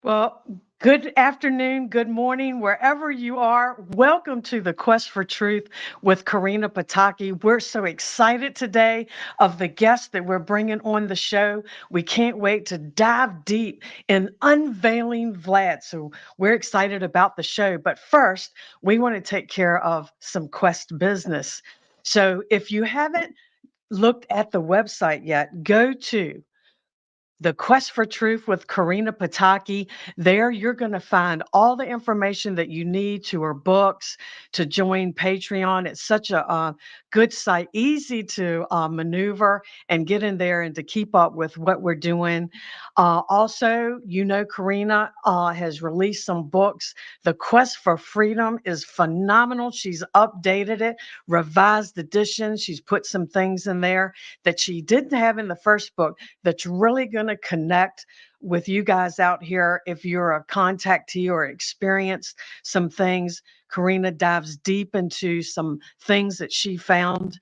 Well, good afternoon, good morning, wherever you are. Welcome to the Quest for Truth with Corina Pataki. We're so excited today of the guests that we're bringing on the show. We can't wait to dive deep in unveiling Vlad. So we're excited about the show. But first, we want to take care of some Quest business. So if you haven't looked at the website yet, go to the Quest for Truth with Corina Pataki. There, you're going to find all the information that you need to her books, to join Patreon. It's such a good site, easy to maneuver and get in there and to keep up with what we're doing. Also, Corina has released some books. The Quest for Freedom is phenomenal. She's updated it, revised edition. She's put some things in there that she didn't have in the first book that's really going to connect with you guys out here. If you're a contactee or experienced some things, Corina dives deep into some things that she found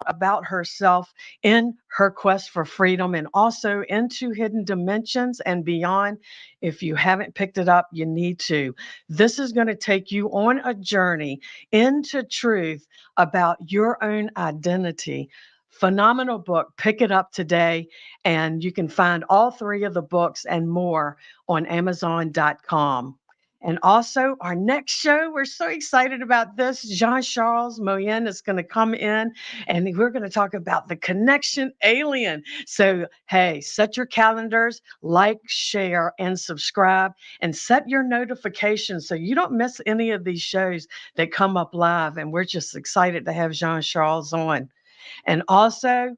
about herself in her quest for freedom and also into hidden dimensions and beyond. If you haven't picked it up, you need to. This is going to take you on a journey into truth about your own identity. Phenomenal book. Pick it up today, and you can find all three of the books and more on Amazon.com. And also, our next show, we're so excited about this. Jean-Charles Moyen is going to come in, and we're going to talk about the connection alien. So, hey, set your calendars, like, share, and subscribe, and set your notifications so you don't miss any of these shows that come up live. And we're just excited to have Jean-Charles on. And also,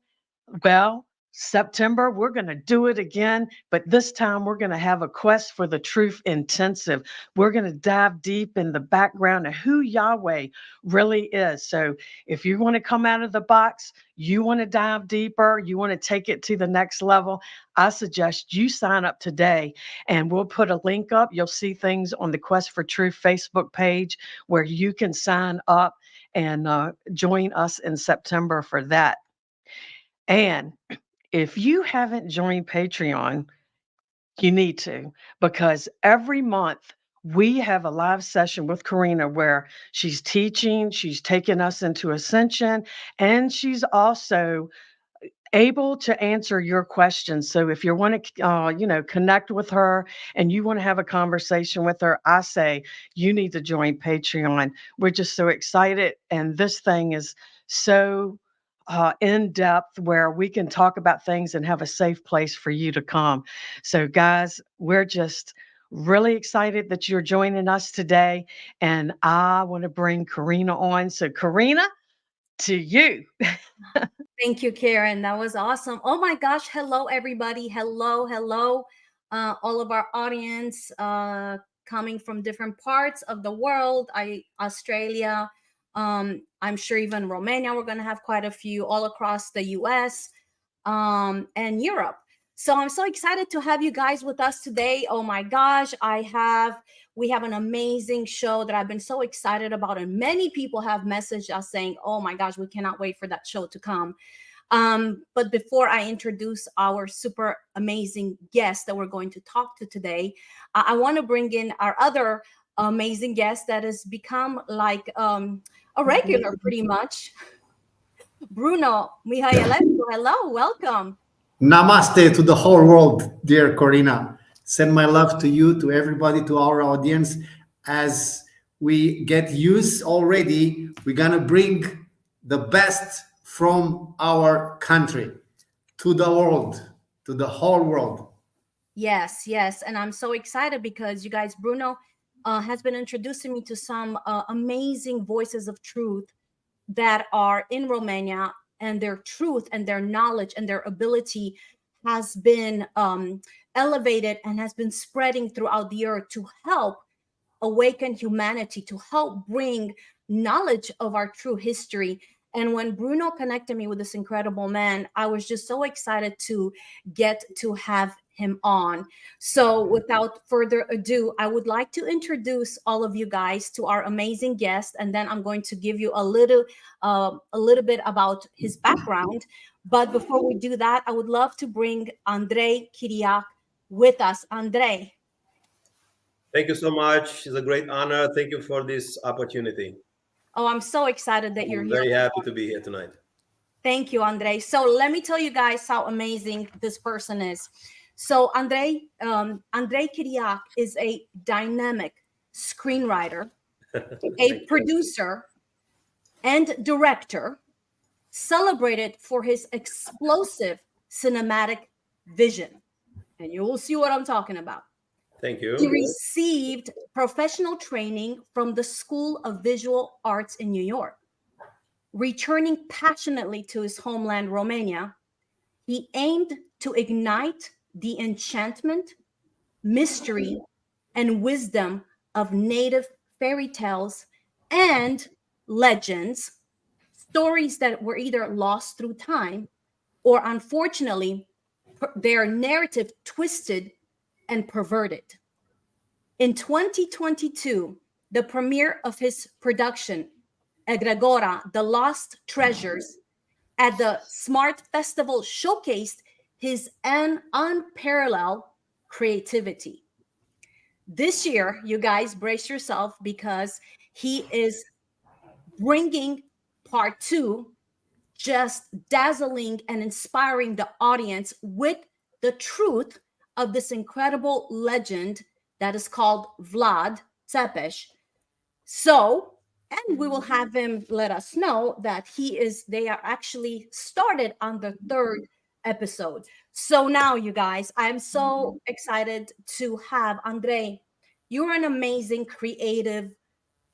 well, September, we're going to do it again, but this time we're going to have a Quest for the Truth intensive. We're going to dive deep in the background of who Yahweh really is. So if you want to come out of the box, you want to dive deeper, you want to take it to the next level, I suggest you sign up today, and we'll put a link up. You'll see things on the Quest for Truth Facebook page where you can sign up and join us in September for that. And if you haven't joined Patreon, you need to, because every month we have a live session with Corina where she's teaching, she's taking us into ascension, and she's also able to answer your questions. So if you want to, connect with her and you want to have a conversation with her, I say you need to join Patreon. We're just so excited, and this thing is so in depth where we can talk about things and have a safe place for you to come. So, guys, we're just really excited that you're joining us today, and I want to bring Corina on. So, Corina, to you. Thank you, Karen. That was awesome. Oh my gosh. Hello, everybody. Hello, hello. All of our audience coming from different parts of the world. Australia, I'm sure even Romania, we're going to have quite a few all across the US and Europe. So I'm so excited to have you guys with us today. Oh my gosh, we have an amazing show that I've been so excited about, and many people have messaged us saying, oh my gosh, we cannot wait for that show to come. But before I introduce our super amazing guest that we're going to talk to today, I want to bring in our other amazing guest that has become like a regular pretty much. Bruno Mihăilescu. Hello, welcome. Namaste to the whole world, dear Corina. Send my love to you, to everybody, to our audience. As we get used already, we're going to bring the best from our country to the world, to the whole world. Yes, yes. And I'm so excited because you guys, Bruno has been introducing me to some amazing voices of truth that are in Romania, and their truth and their knowledge and their ability has been elevated and has been spreading throughout the earth to help awaken humanity, to help bring knowledge of our true history. And when Bruno connected me with this incredible man, I was just so excited to get to have him on. So without further ado, I would like to introduce all of you guys to our amazing guest, and then I'm going to give you a little bit about his background. But before we do that, I would love to bring Andrei Chiriac with us. Andrei. Thank you so much. It's a great honor. Thank you for this opportunity. Oh, I'm so excited that you're I'm here. very happy to be here tonight. Thank you, Andrei. So let me tell you guys how amazing this person is. So Andrei Chiriac is a dynamic screenwriter, a producer, and director, celebrated for his explosive cinematic vision. And you will see what I'm talking about. Thank He you. received professional training from the School of Visual Arts in New York. Returning passionately to his homeland, Romania, he aimed to ignite the enchantment, mystery, and wisdom of native fairy tales and legends, stories that were either lost through time or, unfortunately, their narrative twisted and perverted. In 2022, the premiere of his production, Egregora, The Lost Treasures, at the Smart Festival showcased his unparalleled creativity. This year, you guys brace yourself because he is bringing part 2, just dazzling and inspiring the audience with the truth of this incredible legend that is called Vlad Tepes. So, and we will have him let us know that they are actually started on the 3rd episode. So now, you guys, I'm so excited to have Andrei. You're an amazing, creative,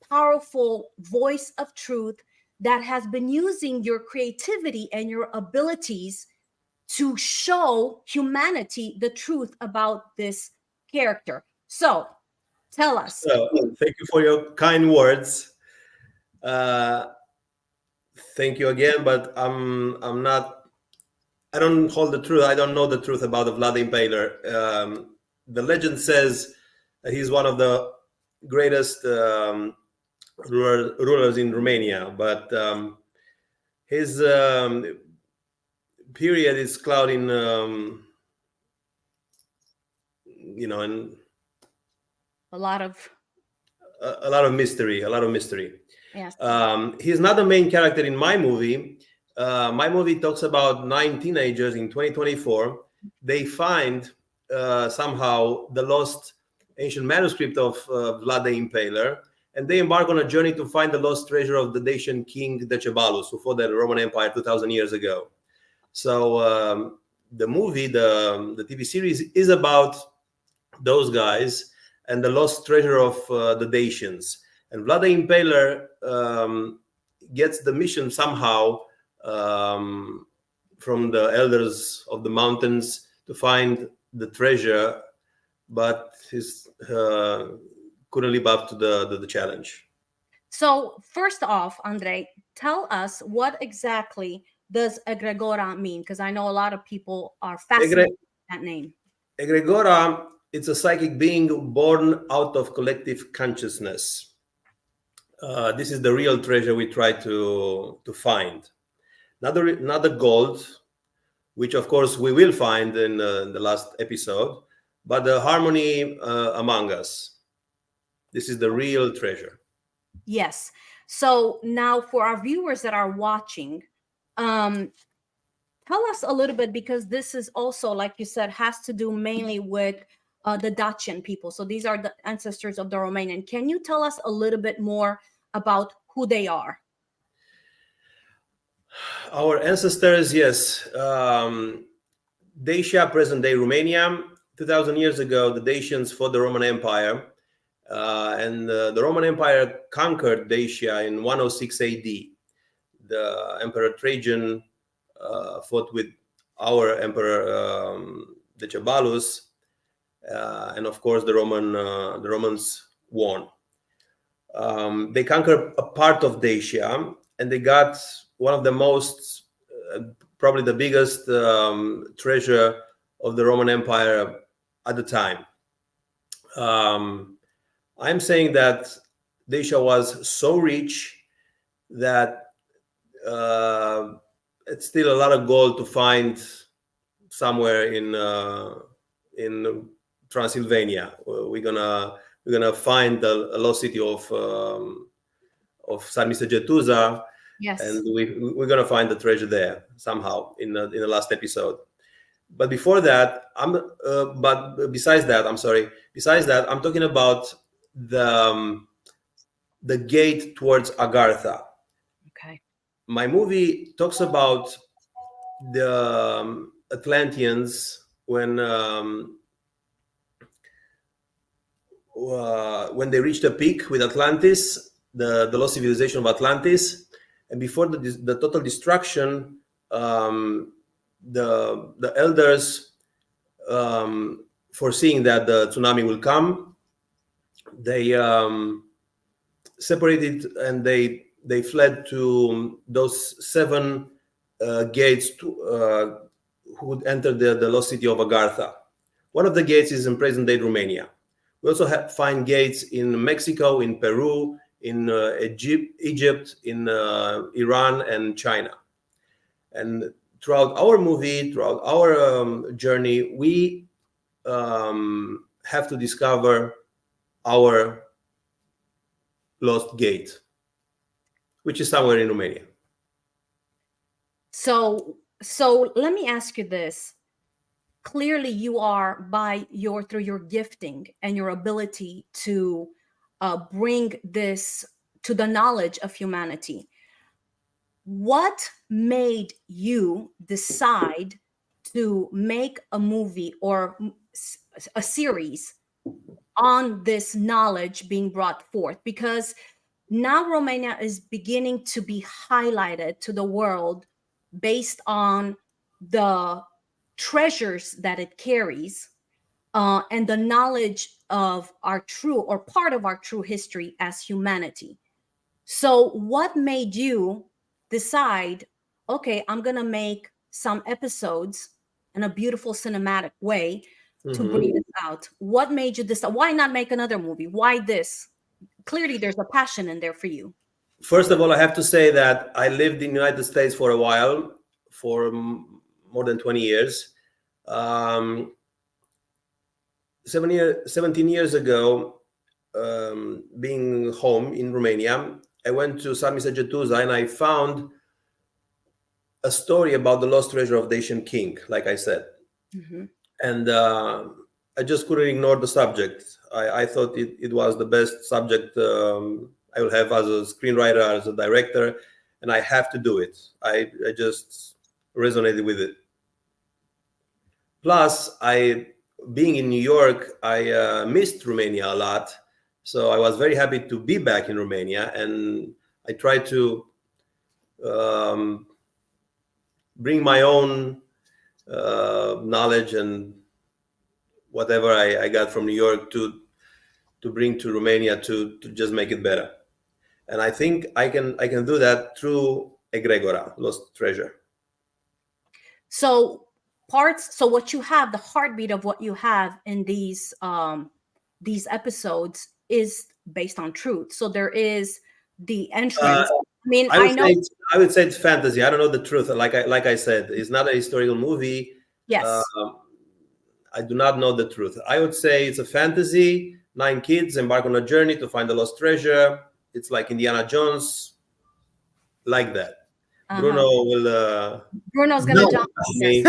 powerful voice of truth that has been using your creativity and your abilities to show humanity the truth about this character. So tell us. So, thank you for your kind words. Thank you again, but I'm not. I don't hold the truth. I don't know the truth about the Vlad the Impaler. The legend says that he's one of the greatest rulers in Romania, but his period is clouding, and a lot of mystery. Yes. He's not the main character in my movie. My movie talks about 9 teenagers in 2024. They find somehow the lost ancient manuscript of Vlad the Impaler, and they embark on a journey to find the lost treasure of the Dacian king Decebalus, who fought the Roman Empire 2,000 years ago. So the movie, the TV series, is about those guys and the lost treasure of the Dacians. And Vlad the Impaler gets the mission somehow from the elders of the mountains to find the treasure, but he couldn't live up to the challenge. So first off, Andrei, tell us what exactly does Egregora mean? Because I know a lot of people are fascinated with that name. Egregora, it's a psychic being born out of collective consciousness. This is the real treasure we try to find. Not the gold, which of course we will find in the last episode, but the harmony among us. This is the real treasure. Yes. So now for our viewers that are watching, tell us a little bit, because this is also, like you said, has to do mainly with the Dacian people. So these are the ancestors of the Romanian. Can you tell us a little bit more about who they are? Our ancestors, yes. Dacia, present-day Romania. 2,000 years ago, the Dacians fought the Roman Empire. And the Roman Empire conquered Dacia in 106 AD. The Emperor Trajan fought with our Emperor Decebalus, and of course the Romans won. They conquered a part of Dacia, and they got one of the most, probably the biggest treasure of the Roman Empire at the time. I'm saying that Dacia was so rich that it's still a lot of gold to find somewhere in Transylvania. We're we're gonna find the lost city of San Jetuza, Yes. and we're gonna find the treasure there somehow in the last episode. But before that, besides that, I'm talking about the gate towards Agartha. Okay. My movie talks about the Atlanteans when they reached a peak with Atlantis, the lost civilization of Atlantis, and before the total destruction, the elders, foreseeing that the tsunami will come, they separated and they fled to those 7 gates who would enter the lost city of Agartha. One of the gates is in present-day Romania. We also find gates in Mexico, in Peru, in Egypt, in Iran, and China. And throughout our movie, throughout our journey, we have to discover our lost gate, which is somewhere in Romania. So let me ask you this. Clearly you are, through your gifting and your ability to bring this to the knowledge of humanity, what made you decide to make a movie or a series on this knowledge being brought forth? Because now Romania is beginning to be highlighted to the world based on the treasures that it carries, and the knowledge of our true, or part of our true history as humanity. So what made you decide, okay, I'm going to make some episodes in a beautiful cinematic way to bring this out? What made you decide? Why not make another movie? Why this? Clearly there's a passion in there for you. First of all, I have to say that I lived in the United States for a while, for more than 20 years. 17 years ago, being home in Romania, I went to San Jetuza and I found a story about the lost treasure of the Asian king, like I said. And I just couldn't ignore the subject. I thought it was the best subject I will have as a screenwriter, as a director, and I have to do it. I just resonated with it. Plus, being in New York, I missed Romania a lot. So I was very happy to be back in Romania, and I tried to bring my own knowledge and whatever I got from New York to bring to Romania to just make it better. And I think I can do that through Egregora, Lost Treasure. So what you have, the heartbeat of what you have in these episodes is based on truth. So there is the entrance. I would say it's fantasy. I don't know the truth. Like I said, it's not a historical movie. Yes. I do not know the truth. I would say it's a fantasy. 9 kids embark on a journey to find the lost treasure. It's like Indiana Jones, like that. Bruno's gonna jump on me.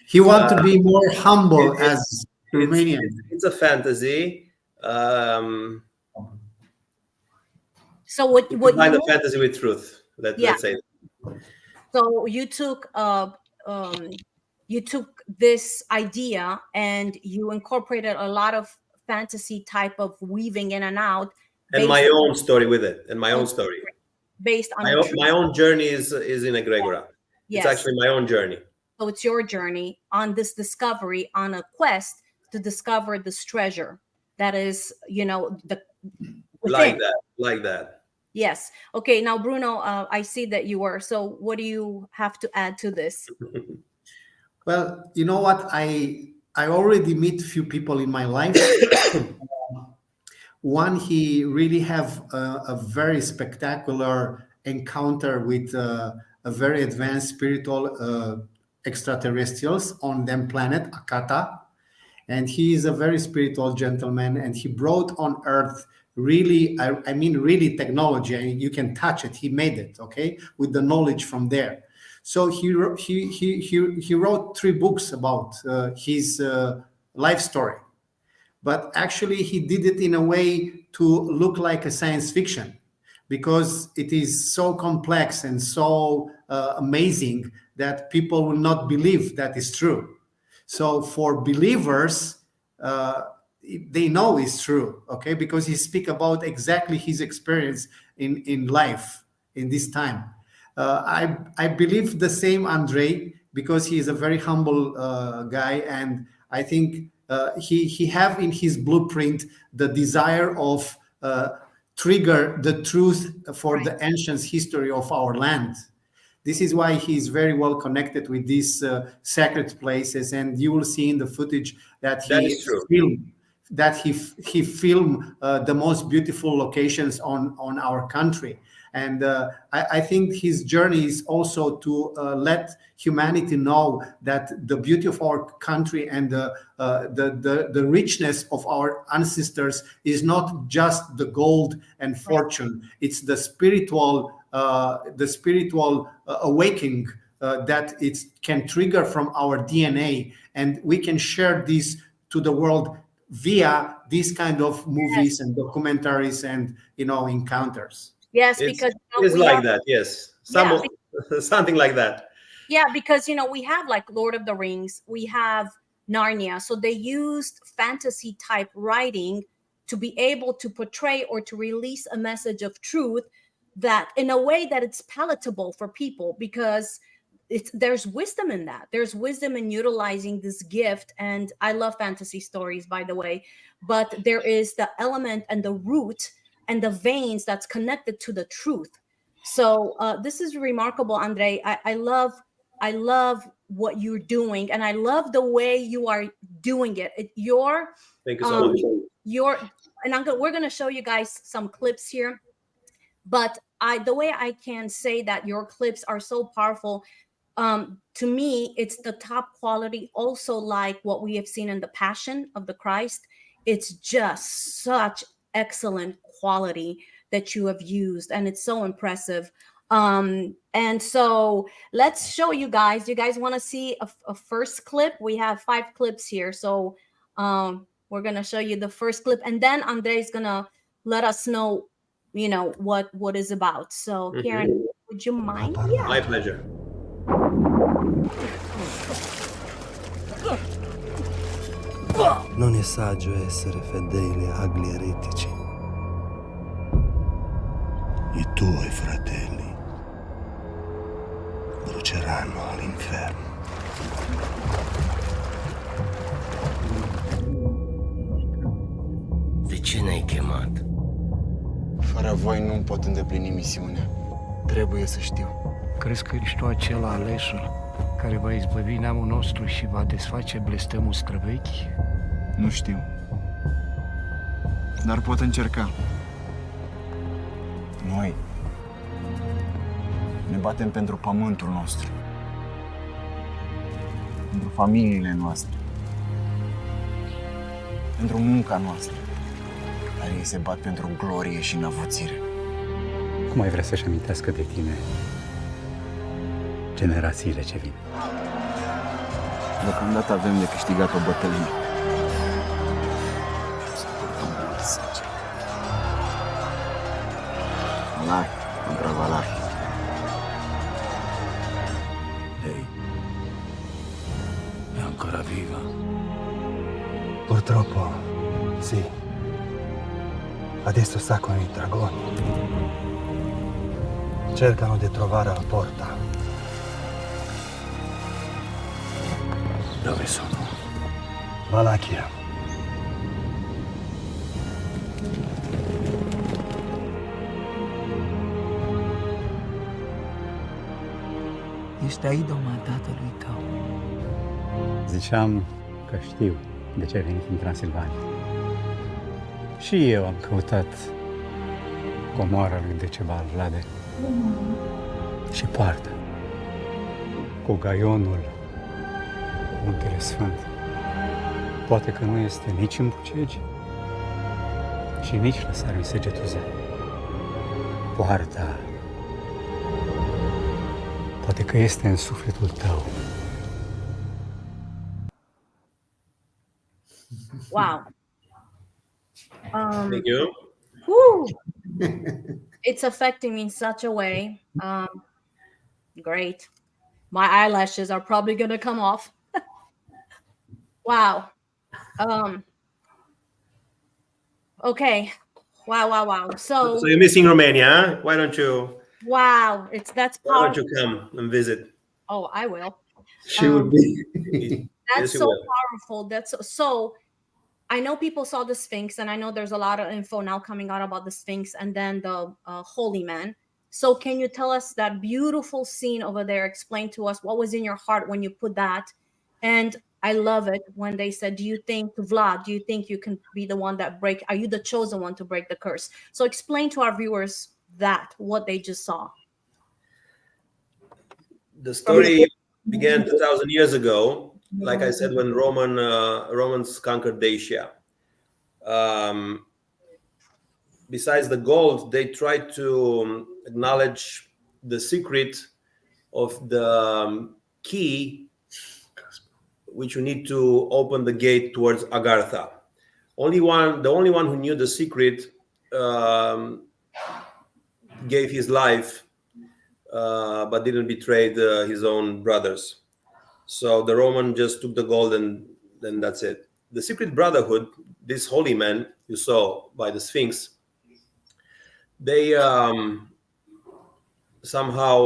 He wants to be more humble as Romanian. It's a fantasy. So what find a fantasy with truth. Let's say. So you took this idea and you incorporated a lot of fantasy type of weaving in and out, and my own story with it, and my own story based on my own journey is in Egregora. Yes. It's actually my own journey. So it's your journey on this discovery, on a quest to discover this treasure that is, like that. Yes. Okay. Now, Bruno, I see that you were. So what do you have to add to this? Well, you know what? I already meet few people in my life. One, he really have a very spectacular encounter with a very advanced spiritual extraterrestrials on them planet Akata, And he is a very spiritual gentleman, and he brought on earth really, I mean, really technology, and you can touch it. He made it, okay, with the knowledge from there. So he wrote 3 books about his life story, but actually he did it in a way to look like a science fiction, because it is so complex and so amazing that people will not believe that is true. So for believers, they know it's true, okay, because he speak about exactly his experience in life in this time. I believe the same Andrei, because he is a very humble guy, and I think he have in his blueprint the desire of trigger the truth for the ancient history of our land. This is why he's very well connected with these sacred places, and you will see in the footage that he filmed the most beautiful locations on our country. And I think his journey is also to let humanity know that the beauty of our country and the richness of our ancestors is not just the gold and fortune. It's the spiritual awakening that it can trigger from our DNA, and we can share this to the world via these kind of movies and documentaries and encounters. Yes, because it's like that. Yes, something like that. Yeah, because we have like Lord of the Rings, we have Narnia, so they used fantasy type writing to be able to portray or to release a message of truth that in a way that it's palatable for people, because there's wisdom in that. There's wisdom in utilizing this gift. And I love fantasy stories, by the way, but there is the element and the root and the veins that's connected to the truth. So this is remarkable, Andrei. I love what you're doing, and I love the way you are doing it. Thank you so much. We're gonna show you guys some clips here, but the way I can say that your clips are so powerful, to me, it's the top quality. Also, like what we have seen in the Passion of the Christ, it's just such excellent quality that you have used, and it's so impressive. And so let's show you guys. You guys want to see a first clip? We have 5 clips here, so we're gonna show you the first clip, and then Andrei's gonna let us know, what is about. So, Karen, would you mind? Yeah. My pleasure. Non è saggio essere fedeli agli eretici. I tuoi fratelli bruceranno all'inferno. De ce ne-ai chemat? Fără voi nu pot îndeplini misiunea. Trebuie să știu. Crezi că ești tu acela alesul care va izbăvi neamul nostru și va desface blestemul străvechi? Nu știu. Dar pot încerca. Noi ne batem pentru pământul nostru, pentru familiile noastre, pentru munca noastră, dar ei se bat pentru glorie și înăvuțire. Cum ai vrea să-și amintească de tine generațiile ce vin? Deocamdată avem de câștigat o bătălie. Să purtăm mult sânge. Valar contra Valar. Lei è ancora viva. Purtroppo, sì. Adesso sta con i dragoni. Cercano di trovare la porta. Dove sono? Valachia. Ești idoma tatălui tău. Ziceam că știu de ce ai venit în Transilvania. Și eu am căutat comoara lui Decebal, Vlade. Și poartă cu gaionul, Muntele Sfânt. poate că nu este nici în bucegi și nici la sarui săgetuza. Poarta poate că este în sufletul tău. Wow. Thank you. Whew. It's affecting me in such a way. Great. My eyelashes are probably going to come off. Wow. Okay. Wow. So you're missing Romania, huh? Why don't you? wow, that's Why don't powerful. you come and visit? Oh, I will. She would be. That's Yes, you so will. powerful. That's so. I know people saw the Sphinx, and I know there's a lot of info now coming out about the Sphinx and then the Holy Man. So, can you tell us that beautiful scene over there? Explain to us what was in your heart when you put that. And I love it when they said, "Do you think, Vlad? Do you think you can be the one that break? Are you the chosen one to break the curse?" So, explain to our viewers that what they just saw. The story began 2,000 years ago. Like I said, when Romans conquered Dacia. Besides the gold, they tried to acknowledge the secret of the key, which you need to open the gate towards Agartha. The only one who knew the secret gave his life, but didn't betray his own brothers. So the Roman just took the gold and then that's it. The secret brotherhood, this holy man you saw by the Sphinx, they somehow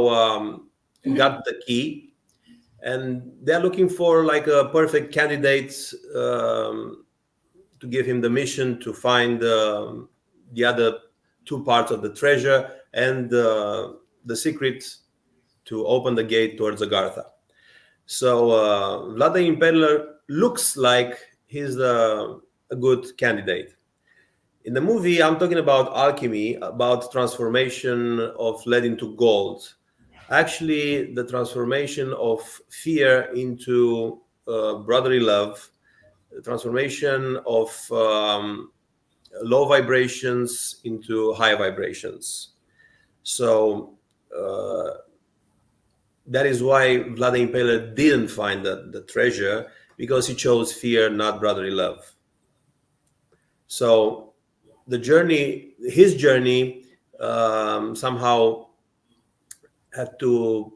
got the key, and they're looking for like a perfect candidate to give him the mission to find the other two parts of the treasure and the secret to open the gate towards Agartha. So Vlad the Impaler looks like he's a good candidate. In the movie, I'm talking about alchemy, about transformation of lead into gold. Actually, the transformation of fear into brotherly love, the transformation of low vibrations into high vibrations. So that is why Vlad the Impaler didn't find the treasure, because he chose fear, not brotherly love. So his journey somehow had to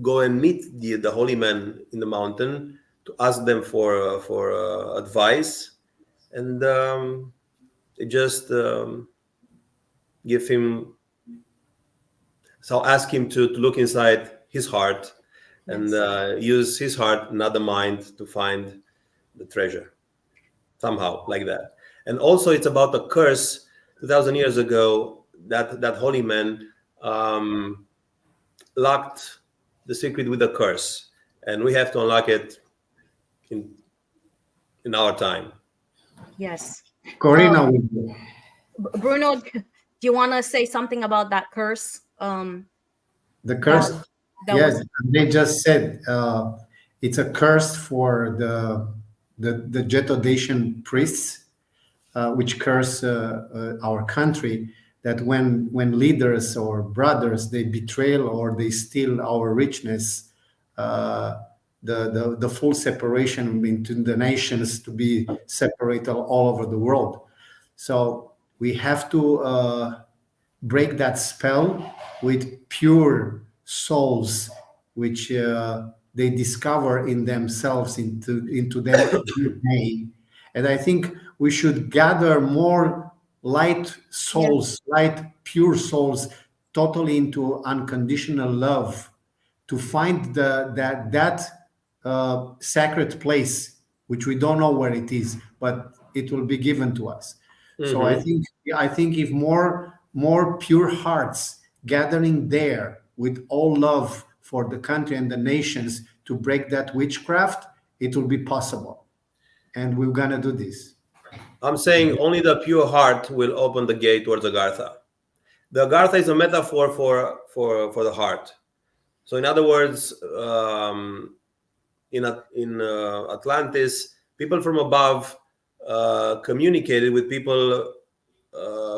go and meet the holy men in the mountain to ask them for advice, and they just ask him to look inside his heart and use his heart, not the mind, to find the treasure. Somehow, like that. And also, it's about a curse. 2,000 years ago, that holy man locked the secret with a curse, and we have to unlock it in our time. Yes. Corina, Bruno, do you want to say something about that curse? the curse. Yes, they just said it's a curse for the Jetodatian priests, which curse our country. That when leaders or brothers, they betray or they steal our richness, the full separation between the nations to be separated all over the world. So we have to break that spell with pure souls, which they discover in themselves, into their DNA. And I think we should gather more light souls, light, pure souls, totally into unconditional love, to find that sacred place, which we don't know where it is, but it will be given to us. Mm-hmm. So I think if more pure hearts gathering there with all love for the country and the nations to break that witchcraft, it will be possible. And we're gonna do this. I'm saying only the pure heart will open the gate towards Agartha. The Agartha is a metaphor for the heart. So in other words, in Atlantis, people from above communicated with people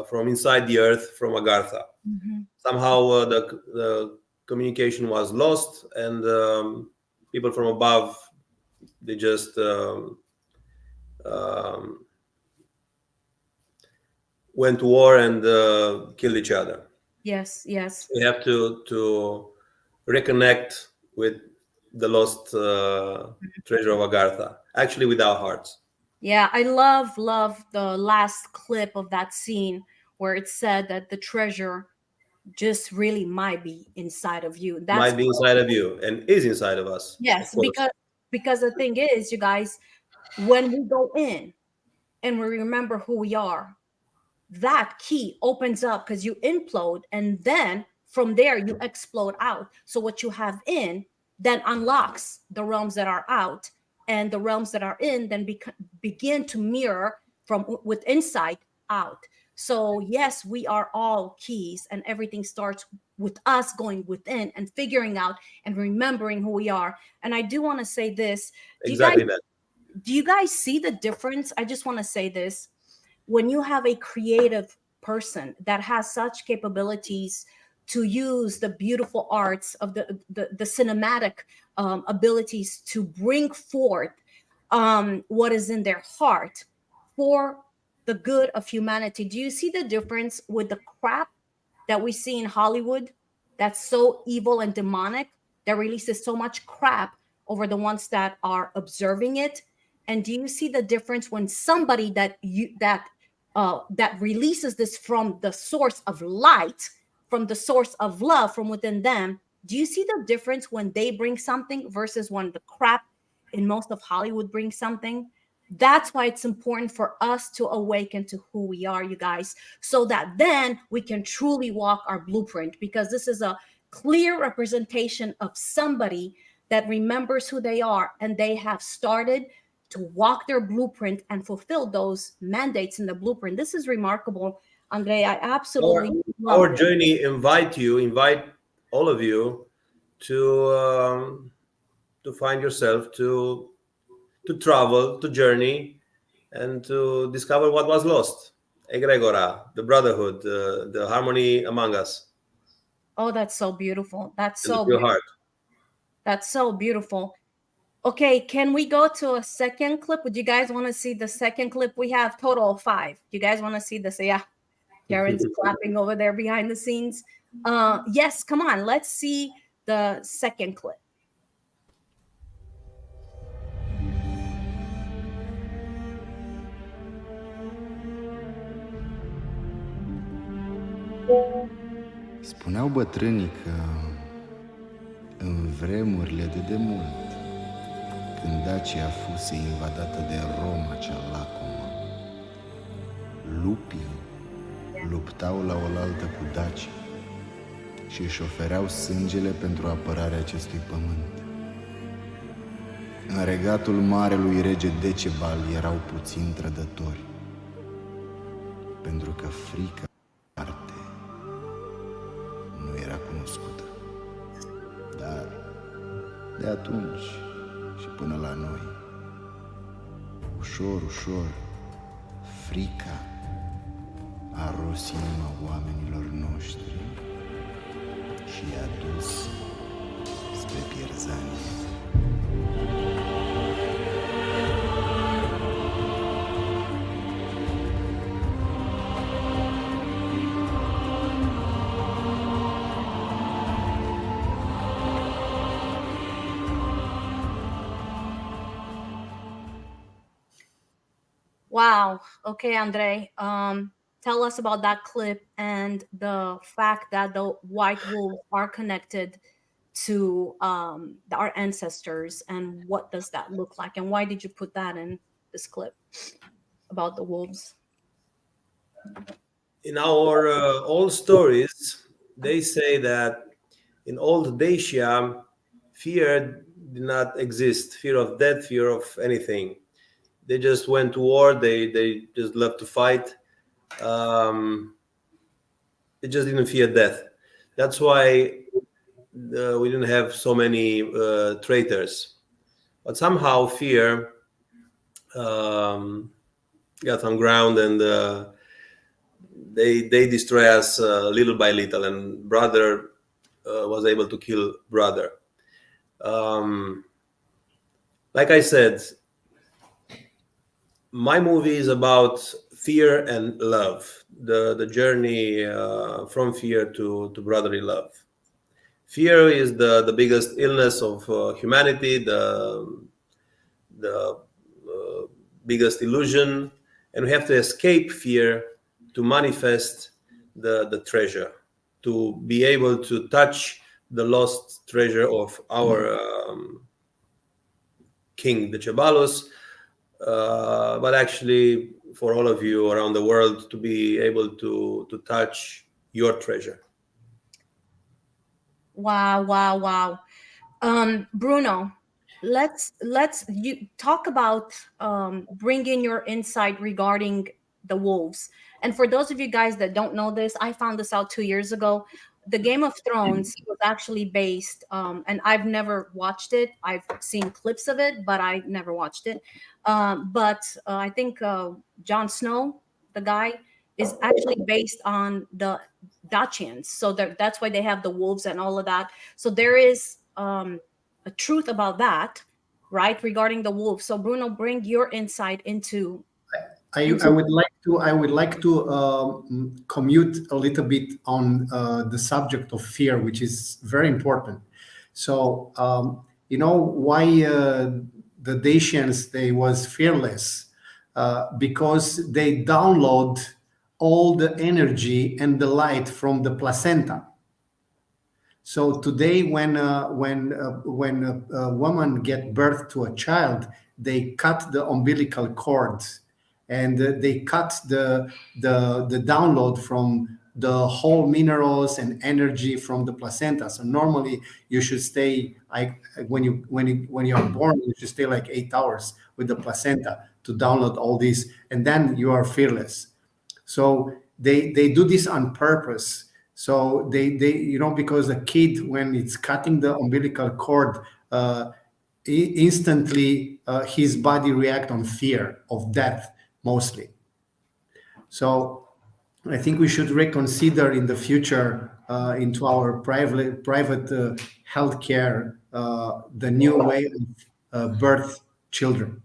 from inside the earth, from Agartha. Somehow the communication was lost, and people from above, they just went to war and killed each other. Yes, yes. We have to reconnect with the lost treasure of Agartha, actually with our hearts. Yeah, I love the last clip of that scene where it said that the treasure just really might be inside of you. That's Might be inside of you and is inside of us. yes, of course. because the thing is, you guys, when we go in and we remember who we are, that key opens up because you implode, and then from there you explode out. So what you have in then unlocks the realms that are out, and the realms that are in then begin to mirror from with inside out. So yes, we are all keys, and everything starts with us going within and figuring out and remembering who we are. And I do want to say this. Exactly that. Do you guys see the difference? I just want to say this. When you have a creative person that has such capabilities to use the beautiful arts of the cinematic abilities to bring forth what is in their heart for the good of humanity. Do you see the difference with the crap that we see in Hollywood that's so evil and demonic, that releases so much crap over the ones that are observing it? And do you see the difference when somebody that releases this from the source of light, from the source of love from within them? Do you see the difference when they bring something versus when the crap in most of Hollywood brings something? That's why it's important for us to awaken to who we are, you guys, so that then we can truly walk our blueprint, because this is a clear representation of somebody that remembers who they are, and they have started to walk their blueprint and fulfill those mandates in the blueprint. This is remarkable, Andrei. I absolutely our journey invite all of you to find yourself, to travel, to journey, and to discover what was lost. Egregora, the brotherhood, the harmony among us. Oh, that's so beautiful. That's and so your beautiful. heart. That's so beautiful. Okay, can we go to a second clip? Would you guys want to see the second clip? We have total of 5. Do you guys want to see this? Yeah, Karen's clapping over there behind the scenes. Yes, come on. Let's see the second clip. Spuneau bătrânii că în vremurile de demult, când Dacia fuse invadată de Roma cea lacomă, lupii luptau la oaltă cu Dacia și își ofereau sângele pentru apărarea acestui pământ. În regatul marelui rege Decebal erau puțini trădători, pentru că frica arte nu era cunoscută. Dar de atunci și până la noi, ușor, ușor, frica a ros inima oamenilor noștri și i-a dus spre pierzanie. Wow. Okay, Andrei. Tell us about that clip and the fact that the white wolves are connected to our ancestors, and what does that look like, and why did you put that in this clip about the wolves? In our old stories, they say that in old Dacia, fear did not exist. Fear of death, fear of anything. They just went to war. They just loved to fight. They just didn't fear death. That's why we didn't have so many traitors. But somehow fear got on ground, and they destroy us little by little, and brother was able to kill brother. Like I said, my movie is about fear and love, the journey from fear to brotherly love. Fear is the biggest illness of humanity, the biggest illusion, and we have to escape fear to manifest the treasure, to be able to touch the lost treasure of our king, the Ceballos, but actually for all of you around the world to be able to touch your treasure. Wow. Bruno, let's you talk about bringing your insight regarding the wolves. And for those of you guys that don't know this, I found this out 2 years ago. The Game of Thrones was actually based, and I've never watched it. I've seen clips of it, but I never watched it. But I think Jon Snow, the guy, is actually based on the Dacians. So that's why they have the wolves and all of that. So there is a truth about that, right, regarding the wolves. So Bruno, bring your insight into. I would like to commute a little bit on the subject of fear, which is very important. So you know why the Dacians, they was fearless, because they download all the energy and the light from the placenta. So today, when a woman get birth to a child, they cut the umbilical cord, and they cut the download from the whole minerals and energy from the placenta. So normally you should stay, like when you're born, you should stay like 8 hours with the placenta to download all this, and then you are fearless. So they do this on purpose. So they because a kid, when it's cutting the umbilical cord, instantly his body react on fear of death mostly. So I think we should reconsider in the future into our private healthcare the new way of birth children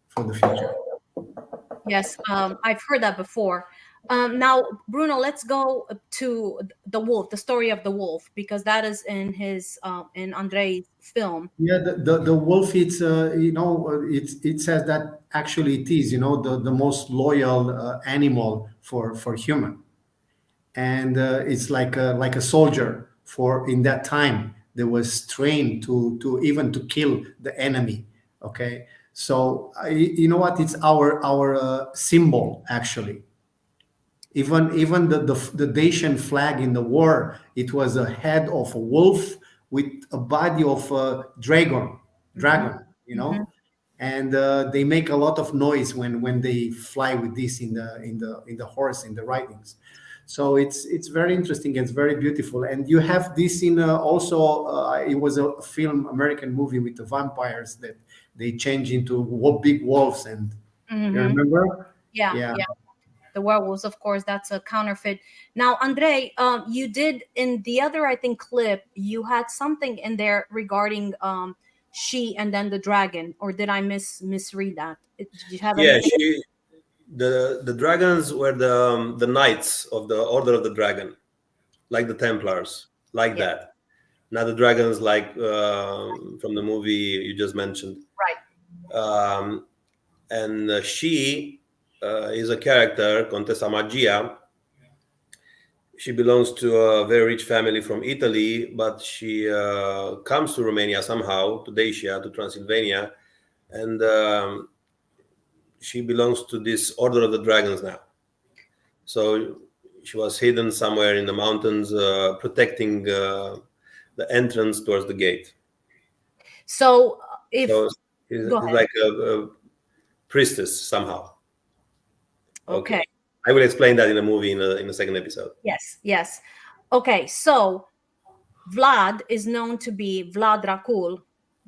for the future. Yes, I've heard that before. Now, Bruno, let's go to the wolf, the story of the wolf, because that is in his in Andrei's film. Yeah, the wolf, it's it says that actually it is the most loyal animal for human, and it's like a soldier for in that time. They was trained to even to kill the enemy. Okay, so you know what? It's our symbol actually. Even the Dacian flag in the war, it was a head of a wolf with a body of a dragon, and they make a lot of noise when they fly with this in the horse, in the ridings. So it's very interesting. It's very beautiful, and you have this in also. It was a film, American movie with the vampires that they change into big wolves, and you remember? Yeah. The werewolves, of course, that's a counterfeit. Now, Andrei, you did in the other, I think, clip, you had something in there regarding she and then the dragon, or did I misread that? Did you have anything? The dragons were the knights of the Order of the Dragon, like the Templars, like that. Not the dragons like from the movie you just mentioned. Right. And she is a character, Contessa Magia. She belongs to a very rich family from Italy, but she comes to Romania somehow, to Dacia, to Transylvania, and she belongs to this Order of the Dragons now. So she was hidden somewhere in the mountains, protecting the entrance towards the gate. So if it's like a priestess somehow. Okay. I will explain that in a movie in the second episode. Yes. Okay, so Vlad is known to be Vlad Dracul.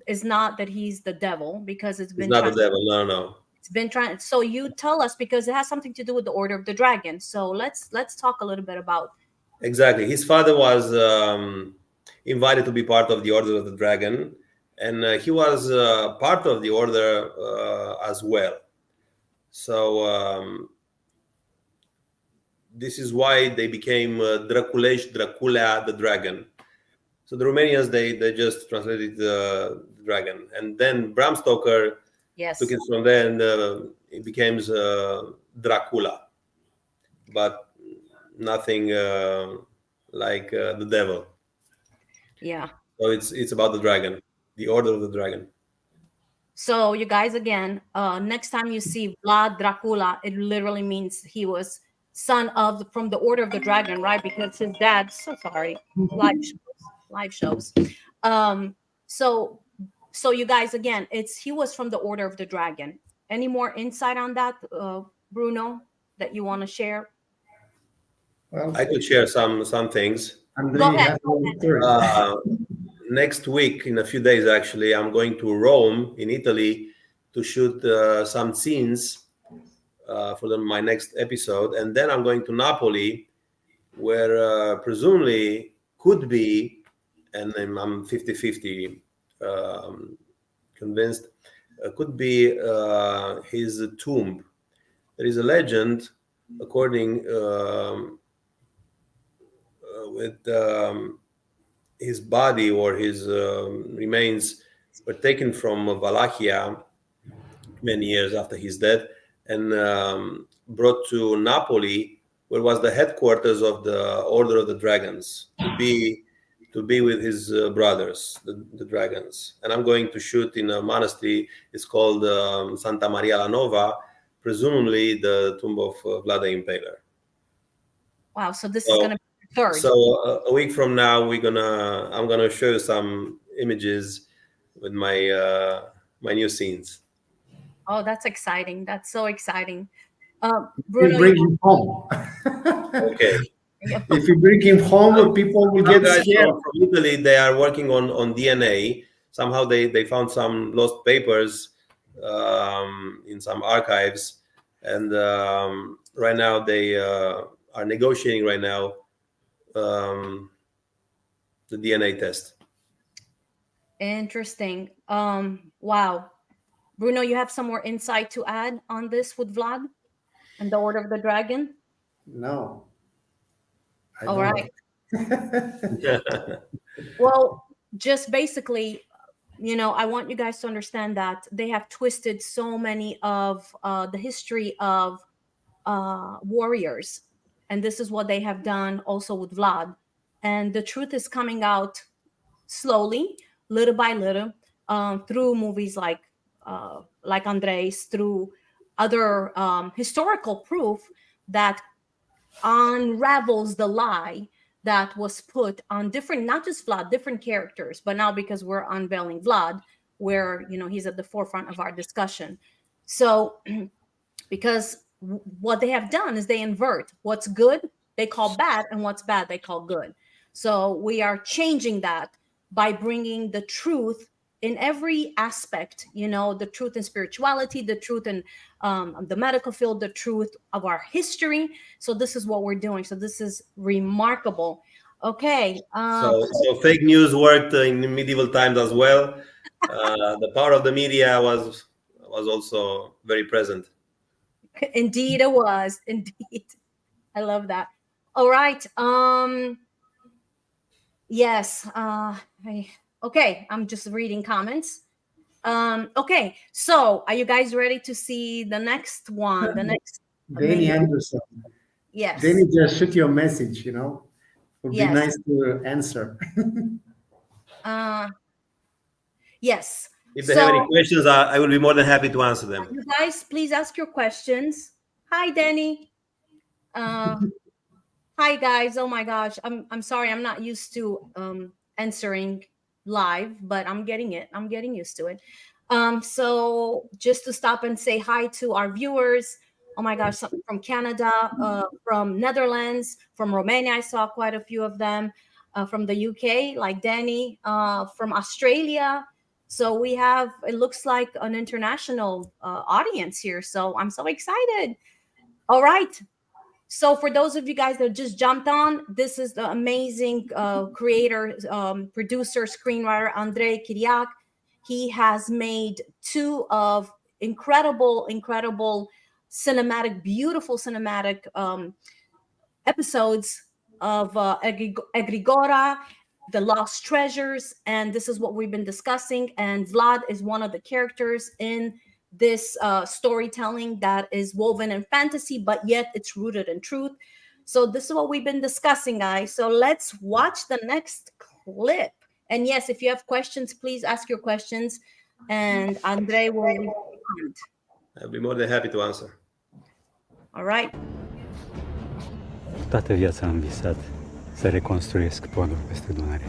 It's not that he's the devil, because it's been. He's not the devil. No. It's been trying. So you tell us, because it has something to do with the Order of the Dragon. So let's talk a little bit about. Exactly. His father was invited to be part of the Order of the Dragon, and he was part of the Order as well. So this is why they became Dracula the Dragon. So the Romanians, they just translated the dragon, and then Bram Stoker took it from there, and it became Dracula, but nothing like the devil. Yeah. So it's about the dragon, the Order of the Dragon. So you guys, again, next time you see Vlad Dracula, it literally means he was son from the Order of the Dragon, right? Because his dad, so sorry, live shows. So you guys, again, he was from the Order of the Dragon. Any more insight on that, Bruno, that you want to share? Well, I could share some things. Go ahead. Next week, in a few days, actually, I'm going to Rome in Italy to shoot some scenes for my next episode, and then I'm going to Napoli, where presumably could be, and I'm 50-50 convinced, could be his tomb. There is a legend, according with his body or his remains were taken from Wallachia many years after his death and brought to Napoli, where was the headquarters of the Order of the Dragons, to be with his brothers, the dragons. And I'm going to shoot in a monastery. It's called Santa Maria la Nova, presumably the tomb of Vlad the Impaler. Wow! So this is going to be the third. So a week from now, I'm gonna show you some images with my my new scenes. Oh, that's exciting! That's so exciting. Bruno, bring him home. Okay. If you bring him home, people will get scared. From Italy, they are working on DNA. Somehow they found some lost papers in some archives, and right now they are negotiating right now the DNA test. Interesting. Wow. Bruno, you have some more insight to add on this with Vlad and the Order of the Dragon? No. All right. Well, just basically, I want you guys to understand that they have twisted so many of the history of warriors. And this is what they have done also with Vlad. And the truth is coming out slowly, little by little, through movies like Andrei's, through other historical proof that unravels the lie that was put on different, not just Vlad, different characters, but now because we're unveiling Vlad, where he's at the forefront of our discussion. So because what they have done is they invert what's good they call bad, and what's bad they call good. So we are changing that by bringing the truth in every aspect, the truth in spirituality, the truth in the medical field, the truth of our history. So this is what we're doing. So this is remarkable. Okay. So fake news worked in medieval times as well. The power of the media was also very present. Indeed, it was. Indeed. I love that. All right. Yes. Okay, I'm just reading comments. Okay, so are you guys ready to see the next one? The next Danny Anderson. Yes. Danny just shoot you a message, It would be nice to answer. Yes. If they have any questions, I will be more than happy to answer them. You guys, please ask your questions. Hi, Danny. Hi, guys. Oh my gosh, I'm sorry, I'm not used to answering live, but I'm getting it. I'm getting used to it. So just to stop and say hi to our viewers. Oh my gosh, from Canada, from Netherlands, from Romania, I saw quite a few of them, from the UK, like Danny, from Australia. So we have, it looks like an international audience here. So I'm so excited. All right. So for those of you guys that just jumped on, this is the amazing creator, producer, screenwriter, Andrei Chiriac. He has made 2 of incredible cinematic, beautiful cinematic episodes of Egregora, The Lost Treasures, and this is what we've been discussing. And Vlad is one of the characters in this storytelling that is woven in fantasy, but yet it's rooted in truth. So this is what we've been discussing, guys. So let's watch the next clip. And yes, if you have questions, please ask your questions, and Andrei will respond. I'll be more than happy to answer. All right. Toată viața am visat să reconstruiesc podul peste Dunăre.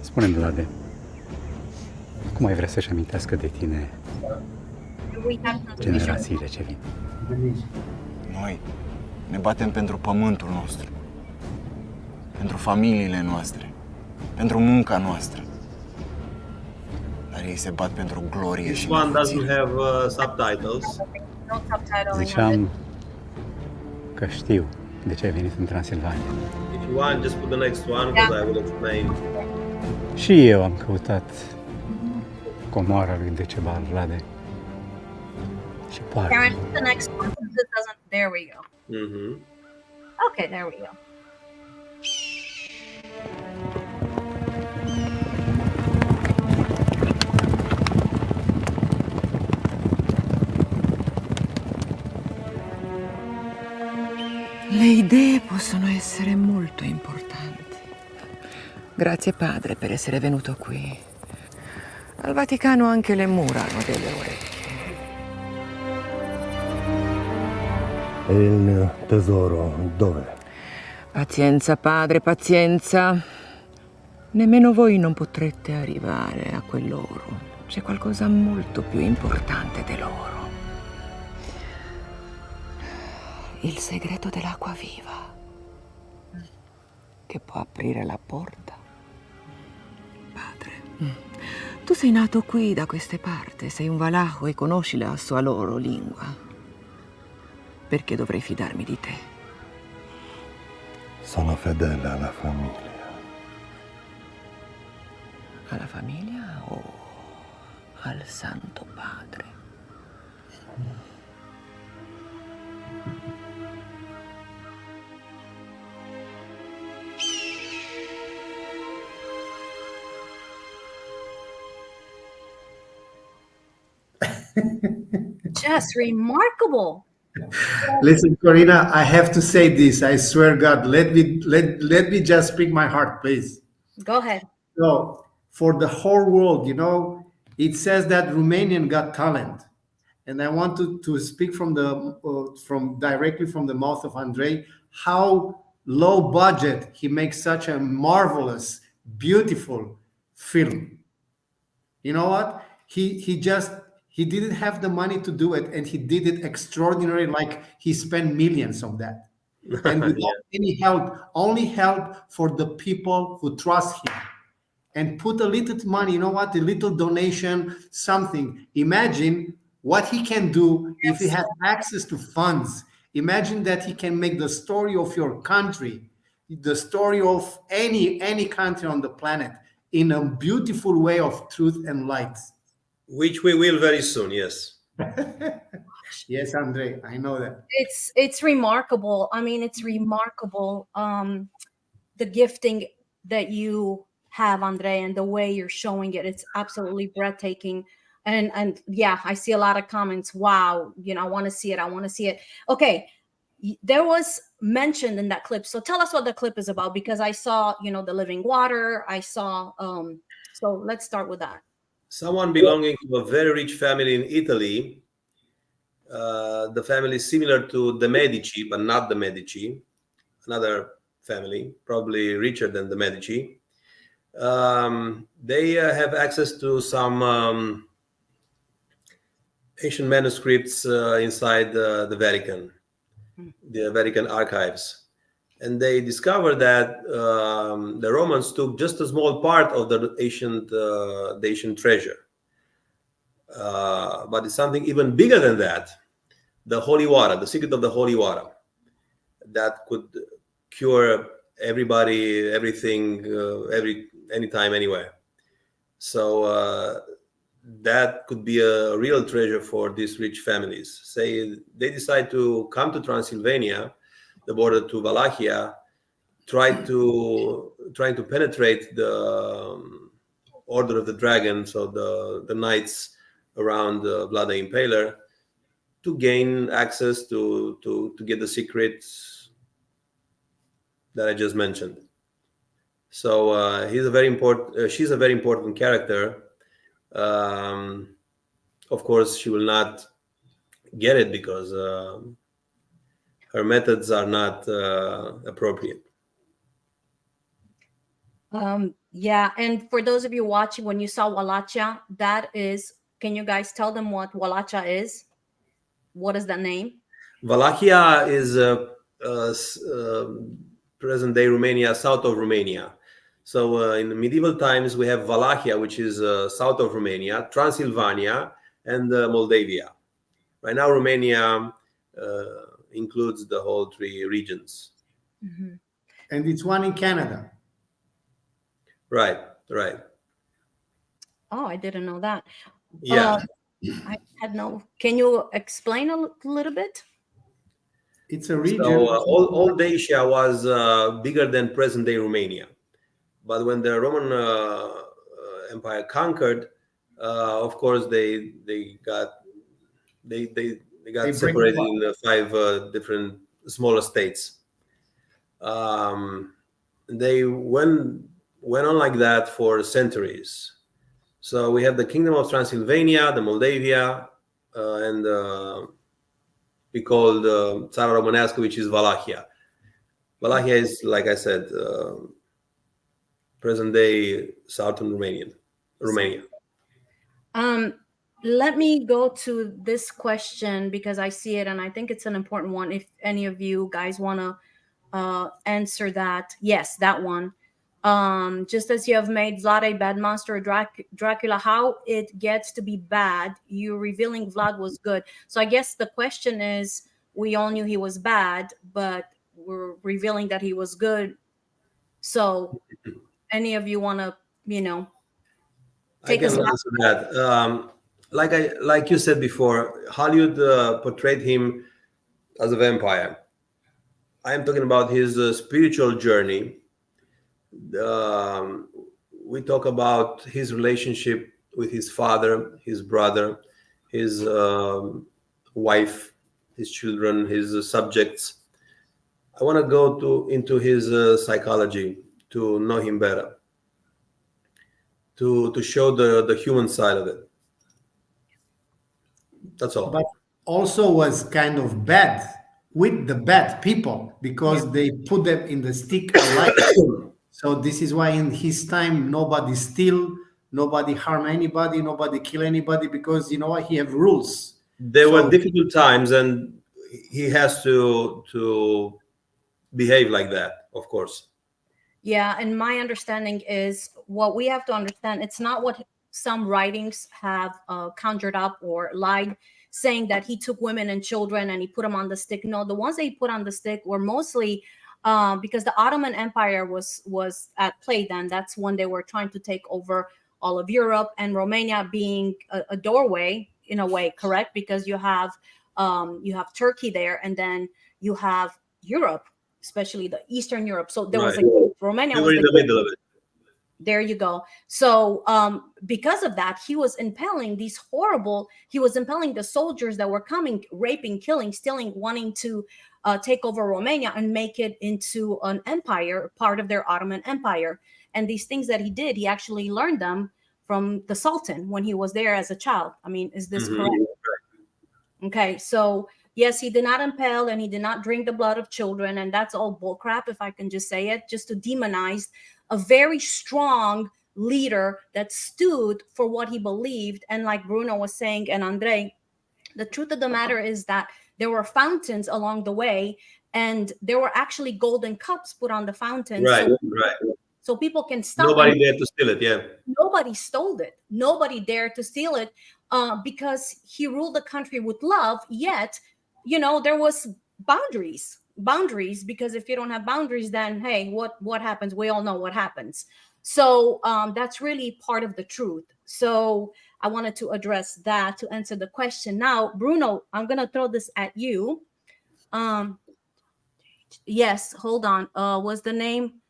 Spune-mi, Vlade, cum ai vrea să-și amintească de tine generațiile ce vin? Noi ne batem pentru pământul nostru, pentru familiile noastre, pentru munca noastră. Dar ei se bat pentru glorie și This one doesn't have subtitles. No subtitling. Ziceam că știu de ce ai venit în Transilvania. If you want, just put the next one, because I will explain. Și eu am căutat comoara lui Decebal, Vlade. Și poate. Karen, the next one. This doesn't. There we go. Mm-hmm. Okay, there we go. Le idee possono essere molto importanti. Grazie padre per essere venuto qui. Al Vaticano anche le mura hanno delle orecchie. E il tesoro dove? Pazienza padre, pazienza. Nemmeno voi non potrete arrivare a quell'oro. C'è qualcosa molto più importante dell'oro. Il segreto dell'acqua viva, che può aprire la porta. Padre, tu sei nato qui da queste parti, sei un valaco e conosci la sua loro lingua. Perché dovrei fidarmi di te? Sono fedele alla famiglia. Alla famiglia o al Santo Padre? Just remarkable. Listen, Corina, I have to say this. I swear, God, let me just speak my heart, please. Go ahead. So, for the whole world, you know, it says that Romanian got talent, and I want to speak from directly from the mouth of Andrei, how low budget he makes such a marvelous, beautiful film. You know what? He didn't have the money to do it, and he did it extraordinary, like he spent millions on that. And without any help, only help for the people who trust him. And put a little money, you know what, a little donation, something. Imagine what he can do if he has access to funds. Imagine that he can make the story of your country, the story of any country on the planet, in a beautiful way of truth and light. Which we will very soon, yes. Yes, Andrei, I know that. It's remarkable. I mean, it's remarkable, the gifting that you have, Andrei, and the way you're showing it. It's absolutely breathtaking. And yeah, I see a lot of comments. Wow, you know, I want to see it. I want to see it. Okay, there was mentioned in that clip. So tell us what the clip is about, because I saw, you know, the living water. I saw. So let's start with that. Someone belonging to a very rich family in Italy. The family is similar to the Medici, but not the Medici. Another family, probably richer than the Medici. They have access to some ancient manuscripts inside the Vatican, the Vatican archives. and they discovered that the Romans took just a small part of the ancient treasure. But it's something even bigger than that. The holy water, the secret of the holy water, that could cure everybody, everything, anytime, anywhere. So that could be a real treasure for these rich families. Say they decide to come to Transylvania, the border to Wallachia, trying to penetrate the Order of the Dragon, so the knights around Vlad the Impaler, to gain access to get the secrets that I just mentioned. So she's a very important character. Of course, she will not get it because her methods are not appropriate. Yeah, and for those of you watching, when you saw Wallachia, that is, can you guys tell them what Wallachia is? What is that name? Wallachia is present-day Romania, south of Romania. So in the medieval times, we have Wallachia, which is south of Romania, Transylvania, and Moldavia. Right now, Romania includes the whole three regions. Mm-hmm. And it's one in Canada. Right. Oh, I didn't know that. Yeah. I had no. Can you explain a little bit? It's a region. So old Asia was bigger than present-day Romania, but when the Roman Empire conquered, of course they got separated in 5 different smaller states. They went on like that for centuries. So we have the Kingdom of Transylvania, the Moldavia, and we call the Țara Românească, which is Wallachia. Wallachia is, like I said, present-day southern Romania. Let me go to this question because I see it and I think it's an important one. If any of you guys want to answer that, yes, that one. Just as you have made Vlad a bad monster, Dracula, how it gets to be bad, you revealing Vlad was good. So I guess the question is, we all knew he was bad, but we're revealing that he was good. So any of you want to, take I can answer that. Like you said before, Hollywood portrayed him as a vampire. I am talking about his spiritual journey. We talk about his relationship with his father, his brother, his wife, his children, his subjects. I want to go into his psychology to know him better, to show the human side of it. That's all. But also was kind of bad with the bad people because they put them in the stick alive. So this is why in his time nobody steal, nobody harm anybody, nobody kill anybody, because you know what, he have rules. There were difficult times and he has to behave like that, of course. Yeah, and my understanding is what we have to understand. It's not what some writings have conjured up or lied, saying that he took women and children and he put them on the stick. No, the ones that he put on the stick were mostly because the Ottoman Empire was at play then. That's when they were trying to take over all of Europe, and Romania being a doorway in a way, correct? Because you have Turkey there, and then you have Europe, especially the Eastern Europe. So there was Romania was in the middle of it. There you go. So because of that, he was impaling the soldiers that were coming, raping, killing, stealing, wanting to take over Romania and make it into an empire, part of their Ottoman Empire. And these things that he did, he actually learned them from the Sultan when he was there as a child. I mean, is this correct? Okay, so yes, he did not impale and he did not drink the blood of children. And that's all bullcrap, if I can just say it, just to demonize a very strong leader that stood for what he believed. And like Bruno was saying, and Andrei, the truth of the matter is that there were fountains along the way, and there were actually golden cups put on the fountain. Right, So, right. so people can stop. Nobody dared to steal it. Yeah. Nobody stole it. Nobody dared to steal it because he ruled the country with love. Yet, you know, there was boundaries, because if you don't have boundaries, then hey, what happens? We all know what happens. So that's really part of the truth. So I wanted to address that to answer the question. Now, Bruno, I'm gonna throw this at you. Yes, hold on. Was the name?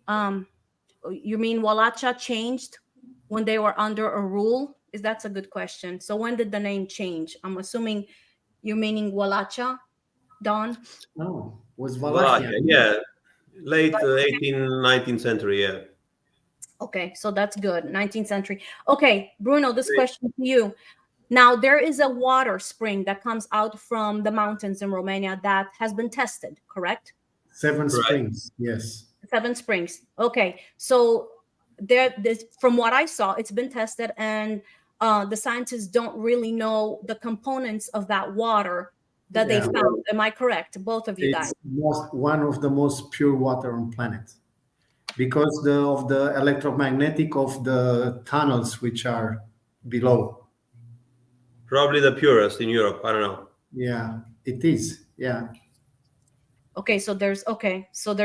You mean Wallachia changed when they were under a rule? That's a good question. So when did the name change? I'm assuming you're meaning Wallachia, Don? No, was Wallachia. Yeah, late 18th, 19th century. Yeah. Okay, so that's good. 19th century. Okay, Bruno, this question to you. Now, there is a water spring that comes out from the mountains in Romania that has been tested, correct? 7 springs, yes. 7 springs. Okay, so from what I saw, it's been tested, and the scientists don't really know the components of that water that they found. Am I correct, both of you guys? It's one of the most pure water on planet, because of the electromagnetic of the tunnels which are below. Probably the purest in Europe. I don't know. Yeah, it is. Yeah. Okay, so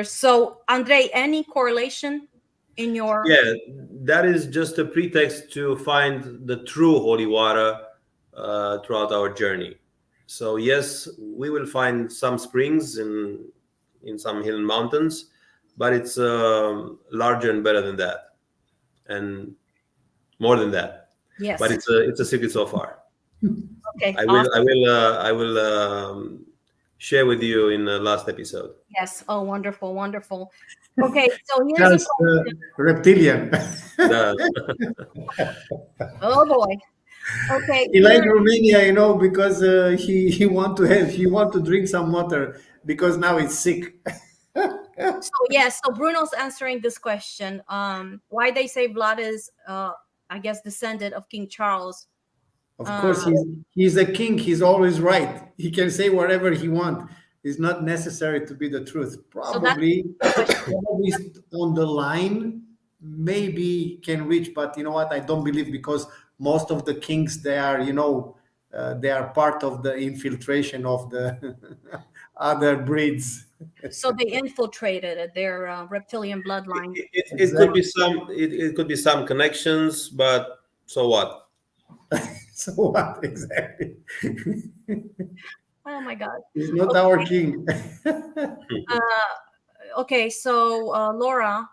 so Andrei, any correlation in your? Yeah, that is just a pretext to find the true holy water throughout our journey. So yes, we will find some springs in some hidden mountains, but it's larger and better than that, and more than that. Yes. But it's a secret so far. Okay. I will share with you in the last episode. Yes. Oh, wonderful, wonderful. Okay, so here's a question. Reptilian. Oh boy. Okay. He liked Romania, you know, because he want to drink some water because now he's sick. So yes, so Bruno's answering this question. Why they say Vlad is, I guess, descendant of King Charles. Of course, he's a king. He's always right. He can say whatever he wants. It's not necessary to be the truth. Probably on the line, maybe can reach, but you know what? I don't believe, because most of the kings, they are, you know, they are part of the infiltration of the other breeds. So they infiltrated their reptilian bloodline. It could be some connections, but so what? So what exactly? Oh my God! He's not our king. Okay, so Laura,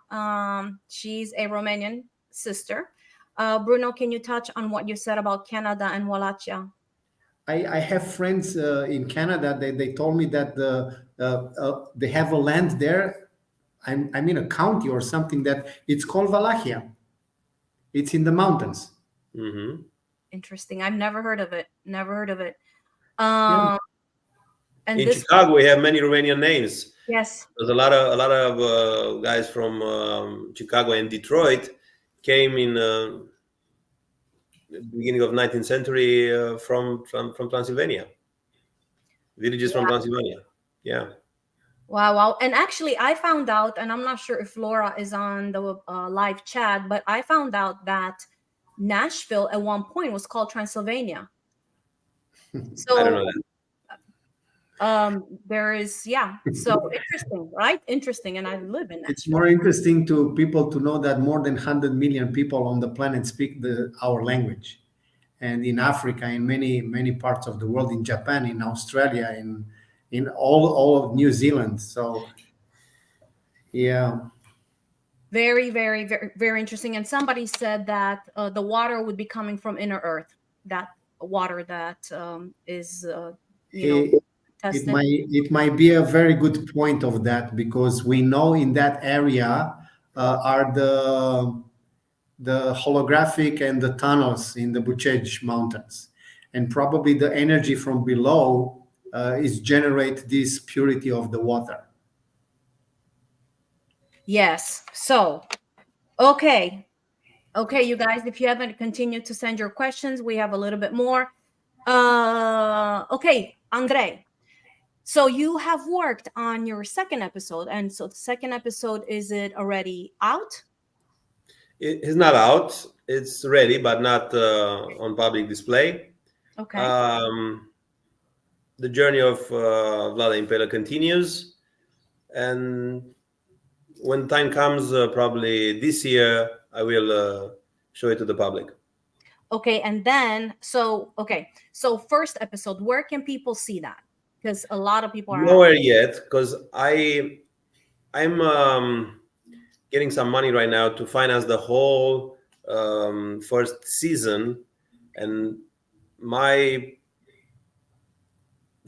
she's a Romanian sister. Bruno, can you touch on what you said about Canada and Wallachia? I have friends in Canada. They told me that they have a land there. I mean a county or something, that it's called Wallachia. It's in the mountains. Mm-hmm. Interesting. I've never heard of it. Yeah. And in Chicago, we have many Romanian names. Yes. There's a lot of guys from Chicago and Detroit came in the beginning of 19th century from Transylvania. Villages from Transylvania. Yeah. Wow. And actually, I found out, and I'm not sure if Laura is on the live chat, but I found out that Nashville at one point was called Transylvania. So I don't know that. there is, so interesting, right? Interesting. And I live in that. It's more interesting to people to know that more than 100 million people on the planet speak our language, and in Africa, in many parts of the world, in Japan, in Australia, in all of New Zealand. So yeah. Very, very, very, very interesting. And somebody said that the water would be coming from inner earth, that water that is, tested. It might be a very good point of that, because we know in that area are the holographic and the tunnels in the Bucegi Mountains. And probably the energy from below is generate this purity of the water. Yes. So, okay, you guys, if you haven't continued to send your questions, we have a little bit more. Okay, Andrei, So you have worked on your second episode, and so the second episode, is it already out? It is not out. It's ready, but not on public display. Okay. The journey of Vlad the Impaler continues, and when time comes, probably this year, I will show it to the public. Okay, and then so first episode, where can people see that? Because a lot of people are Nowhere yet, because I'm getting some money right now to finance the whole first season, and my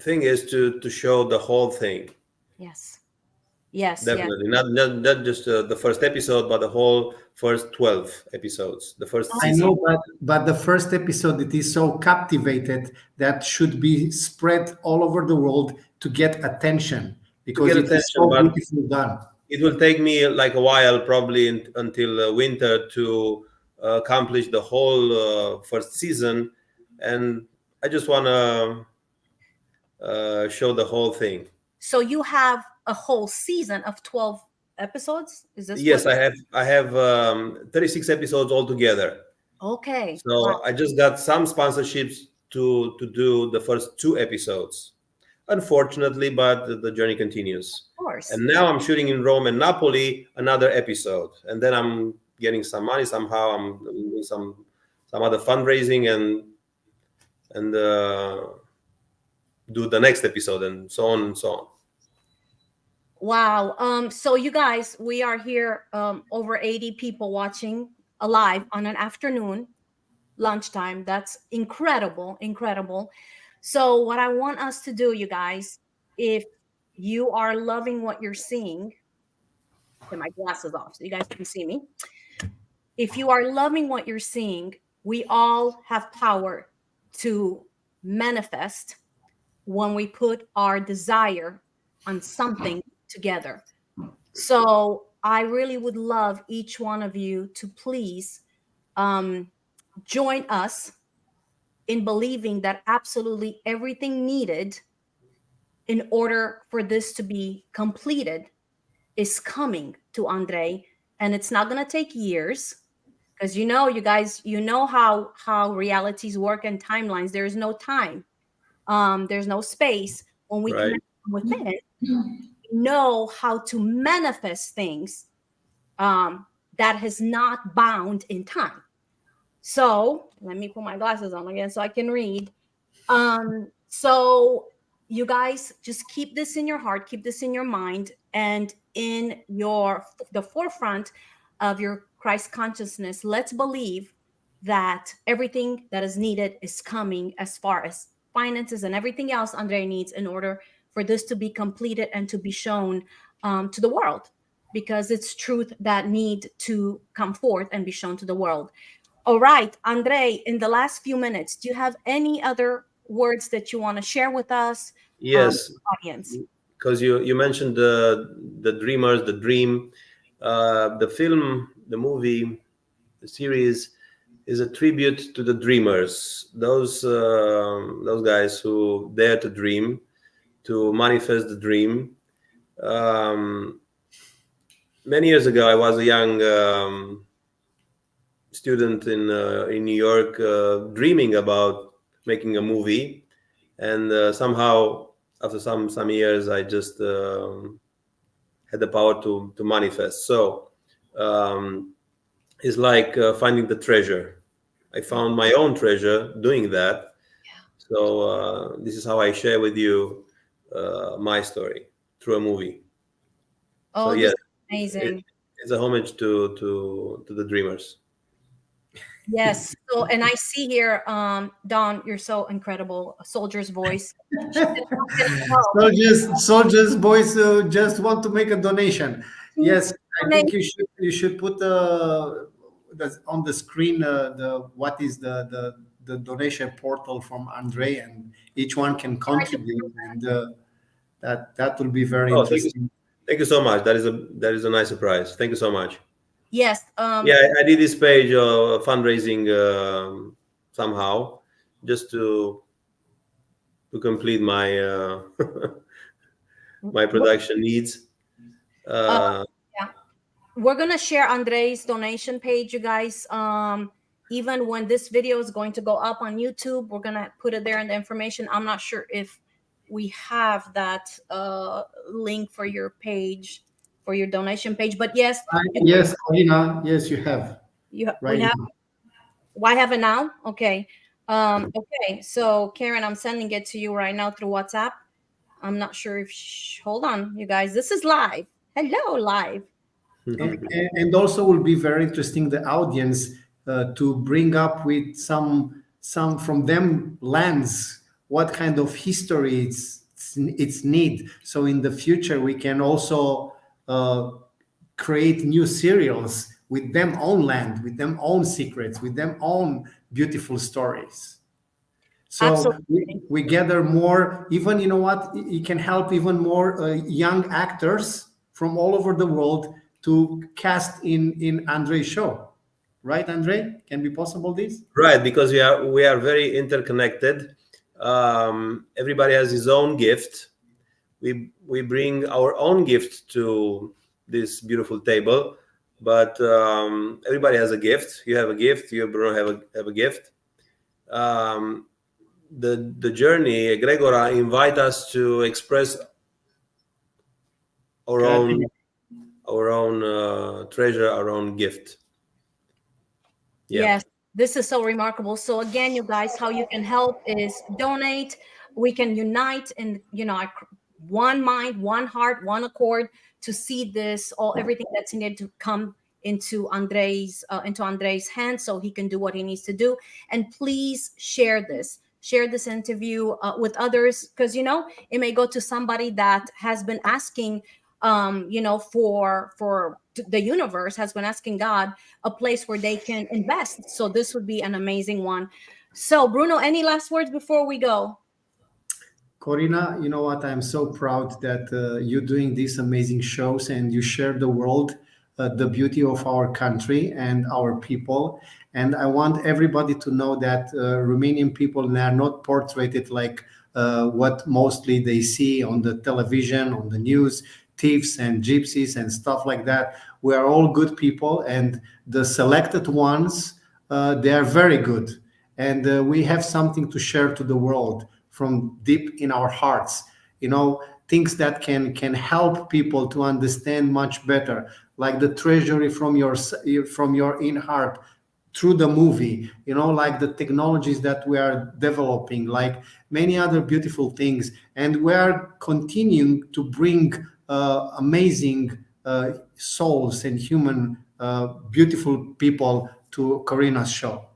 thing is to show the whole thing. Yes, Definitely. Not just the first episode, but the whole first 12 episodes, the first season. I know, but the first episode, it is so captivated that should be spread all over the world to get attention, because it is so beautifully done. It will take me like a while, probably until winter, to accomplish the whole first season, and I just want to show the whole thing. So you have a whole season of 12 episodes? Is this? Yes, I have 36 episodes altogether. Okay. So wow. I just got some sponsorships to do the first 2 episodes. Unfortunately, but the journey continues. Of course. And now I'm shooting in Rome and Napoli another episode, and then I'm getting some money somehow. I'm doing some other fundraising and do the next episode, and so on and so on. Wow. So you guys, we are here, over 80 people watching live on an afternoon, lunchtime. That's incredible. So what I want us to do, you guys, if you are loving what you're seeing, get my glasses off so you guys can see me. If you are loving what you're seeing, we all have power to manifest when we put our desire on something together. So I really would love each one of you to please join us in believing that absolutely everything needed in order for this to be completed is coming to Andrei. And it's not going to take years, because you guys, how realities work and timelines. There is no time. There's no space. When we connect within it, know how to manifest things that is not bound in time. So let me put my glasses on again so I can read. So you guys just keep this in your heart, keep this in your mind, and in the forefront of your Christ consciousness. Let's believe that everything that is needed is coming, as far as finances and everything else Andrei needs in order for this to be completed and to be shown to the world, because it's truth that need to come forth and be shown to the world. All right, Andrei, in the last few minutes, do you have any other words that you want to share with us? Yes, audience. Because you mentioned the dreamers, the dream. The film, the movie, the series is a tribute to the dreamers. Those guys who dare to dream, to manifest the dream. Many years ago, I was a young student in New York, dreaming about making a movie, and somehow after some years, I just had the power to manifest. So it's like finding the treasure. I found my own treasure doing that. Yeah. So this is how I share with you my story through a movie. Oh, so, yes, amazing! It's a homage to the dreamers. Yes. So, and I see here, Dawn, you're so incredible. A soldier's voice. Soldier's voice just want to make a donation. Yes, I think you should put on the screen what is the donation portal from Andrei, and each one can contribute, and that will be very interesting. Thank you so much. That is a nice surprise. Thank you so much. Yes. Yeah, I did this page of fundraising somehow, just to complete my my production needs. Yeah, we're gonna share Andrei's donation page, you guys. Even when this video is going to go up on YouTube, we're gonna put it there in the information. I'm not sure if we have that link for your page, for your donation page, but yes, yes, Corina, yes, you have. we Right have. now. Why have it now? Okay. Okay, so Karen, I'm sending it to you right now through WhatsApp. I'm not sure if hold on, you guys, this is live. Hello, live. And also will be very interesting the audience to bring up with some from them lens what kind of history it's need. So in the future we can also create new serials with them own land, with them own secrets, with them own beautiful stories. So we gather more, even, you know what, it can help even more young actors from all over the world to cast in Andrei's show. Right, Andrei? Can be possible this? Right, because we are very interconnected. Everybody has his own gift. We bring our own gift to this beautiful table, but everybody has a gift. You have a gift. You, Bruno, have a gift. The journey, Egregora, invite us to express our own treasure, our own gift. Yeah. Yes, this is so remarkable. So again, you guys, how you can help is donate. We can unite in, one mind, one heart, one accord to see this, everything that's needed to come into Andrei's hands so he can do what he needs to do. And please share this interview with others, because it may go to somebody that has been asking for the universe, has been asking God a place where they can invest. So this would be an amazing one. So Bruno, any last words before we go? Corina, you know what? I'm so proud that you're doing these amazing shows and you share the world, the beauty of our country and our people. And I want everybody to know that Romanian people, they are not portrayed like what mostly they see on the television, on the news, thieves and gypsies and stuff like that. We are all good people, and the selected ones, they are very good. And we have something to share to the world from deep in our hearts, things that can help people to understand much better, like the treasury from your in heart through the movie, like the technologies that we are developing, like many other beautiful things. And we are continuing to bring amazing souls and human beautiful people to Corina's show.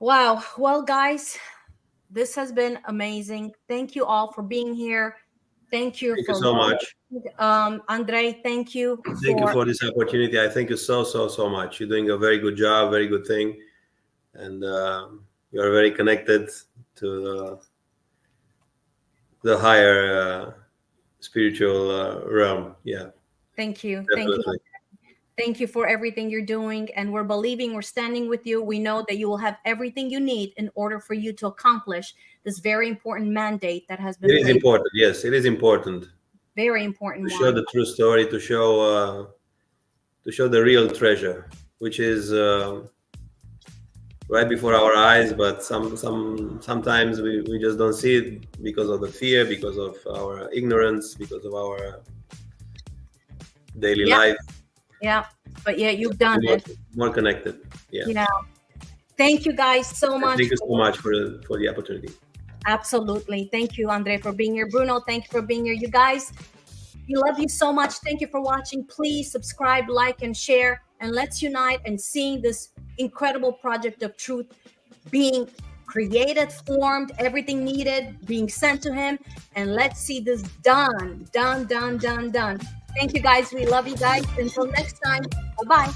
Wow. Well, guys, this has been amazing. Thank you all for being here. Thank you so much. Andrei, thank you. Thank you for this opportunity. I thank you so much. You're doing a very good job, very good thing. And you are very connected to the higher spiritual realm. Yeah. Thank you. Definitely. Thank you. Thank you for everything you're doing. And we're believing, we're standing with you. We know that you will have everything you need in order for you to accomplish this very important mandate that has been. It is important. Yes, it is important. Very important. To show the true story, to show the real treasure, which is right before our eyes, but sometimes we just don't see it because of the fear, because of our ignorance, because of our daily life. Yeah, but yeah, you've done it. More connected. Yeah. Yeah. Thank you guys so much. Thank you so much for the opportunity. Absolutely. Thank you, Andrei, for being here. Bruno, thank you for being here. You guys, we love you so much. Thank you for watching. Please subscribe, like, and share. And let's unite and seeing this incredible project of truth being created, formed, everything needed, being sent to him. And let's see this done. Thank you, guys. We love you guys. Until next time. Bye-bye.